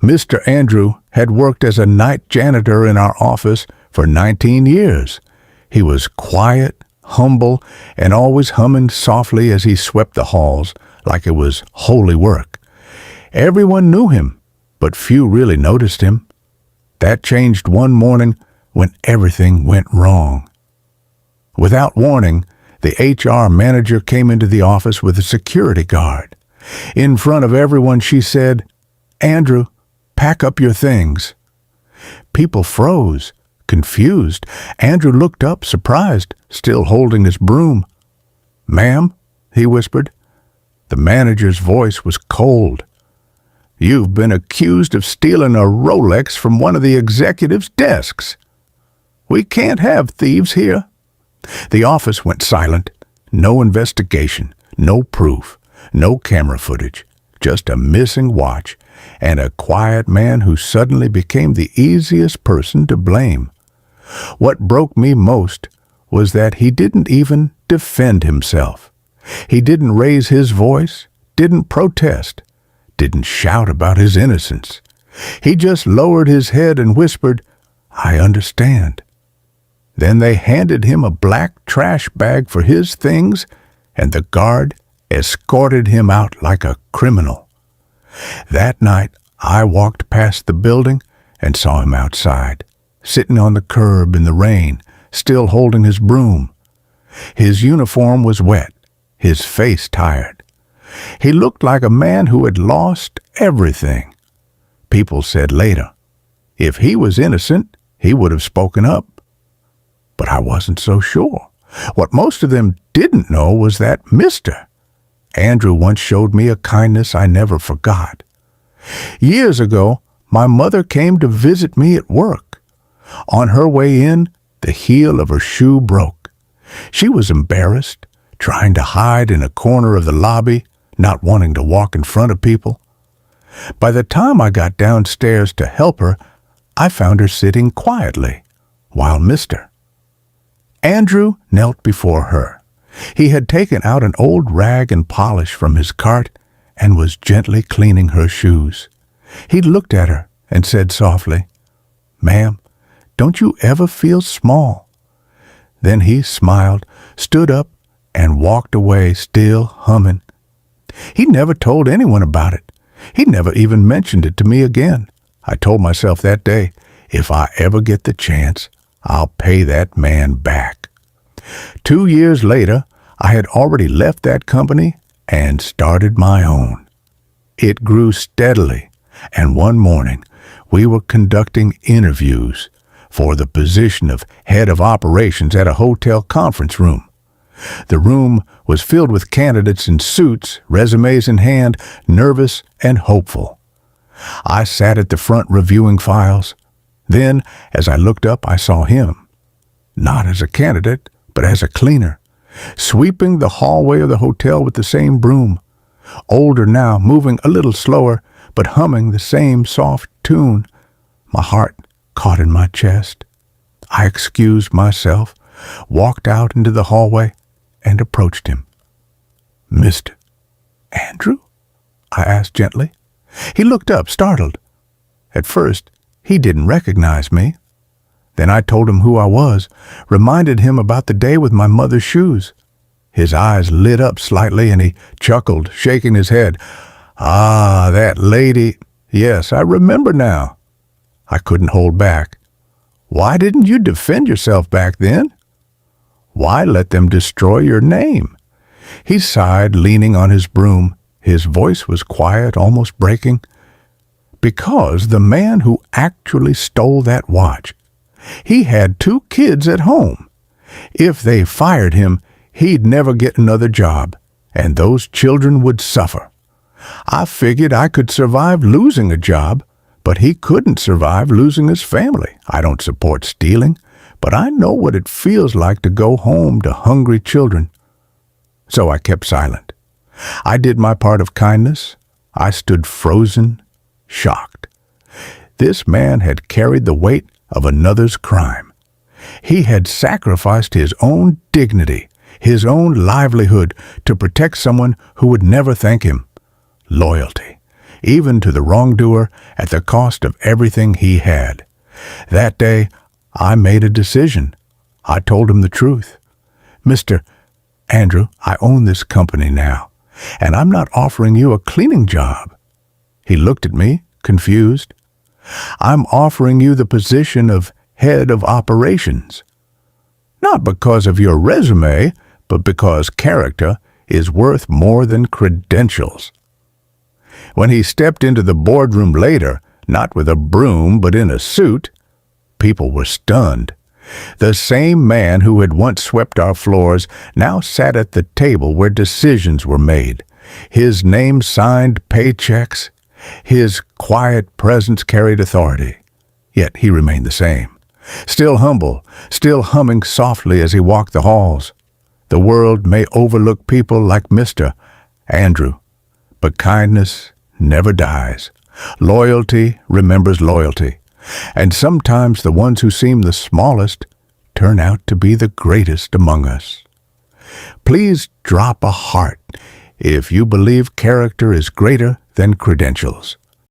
Mr. Andrew had worked as a night janitor in our office for 19 years. He was quiet, humble, and always humming softly as he swept the halls like it was holy work. Everyone knew him, but few really noticed him. That changed one morning when everything went wrong. Without warning, the HR manager came into the office with a security guard. In front of everyone, she said, "Andrew, pack up your things." People froze, confused. Andrew looked up, surprised, still holding his broom. "Ma'am," he whispered. The manager's voice was cold. "You've been accused of stealing a Rolex from one of the executives' desks. We can't have thieves here." The office went silent. No investigation, no proof, no camera footage, just a missing watch and a quiet man who suddenly became the easiest person to blame. What broke me most was that he didn't even defend himself. He didn't raise his voice, didn't protest, didn't shout about his innocence. He just lowered his head and whispered, "I understand." Then they handed him a black trash bag for his things, and the guard escorted him out like a criminal. That night, I walked past the building and saw him outside, sitting on the curb in the rain, still holding his broom. His uniform was wet, his face tired. He looked like a man who had lost everything. People said later, if he was innocent, he would have spoken up. But I wasn't so sure. What most of them didn't know was that Mr. Andrew once showed me a kindness I never forgot. Years ago, my mother came to visit me at work. On her way in, the heel of her shoe broke. She was embarrassed, trying to hide in a corner of the lobby, not wanting to walk in front of people. By the time I got downstairs to help her, I found her sitting quietly, while Mr. Andrew knelt before her. He had taken out an old rag and polish from his cart and was gently cleaning her shoes. He looked at her and said softly, "Ma'am, don't you ever feel small?" Then he smiled, stood up, and walked away, still humming. He never told anyone about it. He never even mentioned it to me again. I told myself that day, if I ever get the chance, I'll pay that man back. 2 years later, I had already left that company and started my own. It grew steadily, and one morning we were conducting interviews for the position of head of operations at a hotel conference room. The room was filled with candidates in suits, resumes in hand, nervous and hopeful. I sat at the front reviewing files. Then, as I looked up, I saw him, not as a candidate, but as a cleaner, sweeping the hallway of the hotel with the same broom. Older now, moving a little slower, but humming the same soft tune. My heart caught in my chest. I excused myself, walked out into the hallway, and approached him. "Mr. Andrew?" I asked gently. He looked up, startled. At first, he didn't recognize me. Then I told him who I was, reminded him about the day with my mother's shoes. His eyes lit up slightly and he chuckled, shaking his head. "Ah, that lady. Yes, I remember now." I couldn't hold back. "Why didn't you defend yourself back then? Why let them destroy your name?" He sighed, leaning on his broom. His voice was quiet, almost breaking. "Because the man who actually stole that watch, he had 2 kids at home. If they fired him, he'd never get another job, and those children would suffer. I figured I could survive losing a job, but he couldn't survive losing his family. I don't support stealing, but I know what it feels like to go home to hungry children." So I kept silent. I did my part of kindness. I stood frozen, shocked. This man had carried the weight of another's crime. He had sacrificed his own dignity, his own livelihood, to protect someone who would never thank him. Loyalty. even to the wrongdoer, at the cost of everything he had. That day, I made a decision. I told him the truth. Mr. Andrew, I own this company now, and I'm not offering you a cleaning job. He looked at me, confused. I'm offering you the position of head of operations. Not because of your resume, but because character is worth more than credentials. When he stepped into the boardroom later, not with a broom but in a suit, people were stunned. The same man who had once swept our floors now sat at the table where decisions were made. His name signed paychecks. His quiet presence carried authority. Yet he remained the same, still humble, still humming softly as he walked the halls. The world may overlook people like Mr. Andrew, but kindness never dies. Loyalty remembers loyalty. And sometimes the ones who seem the smallest turn out to be the greatest among us. Please drop a heart if you believe character is greater than credentials.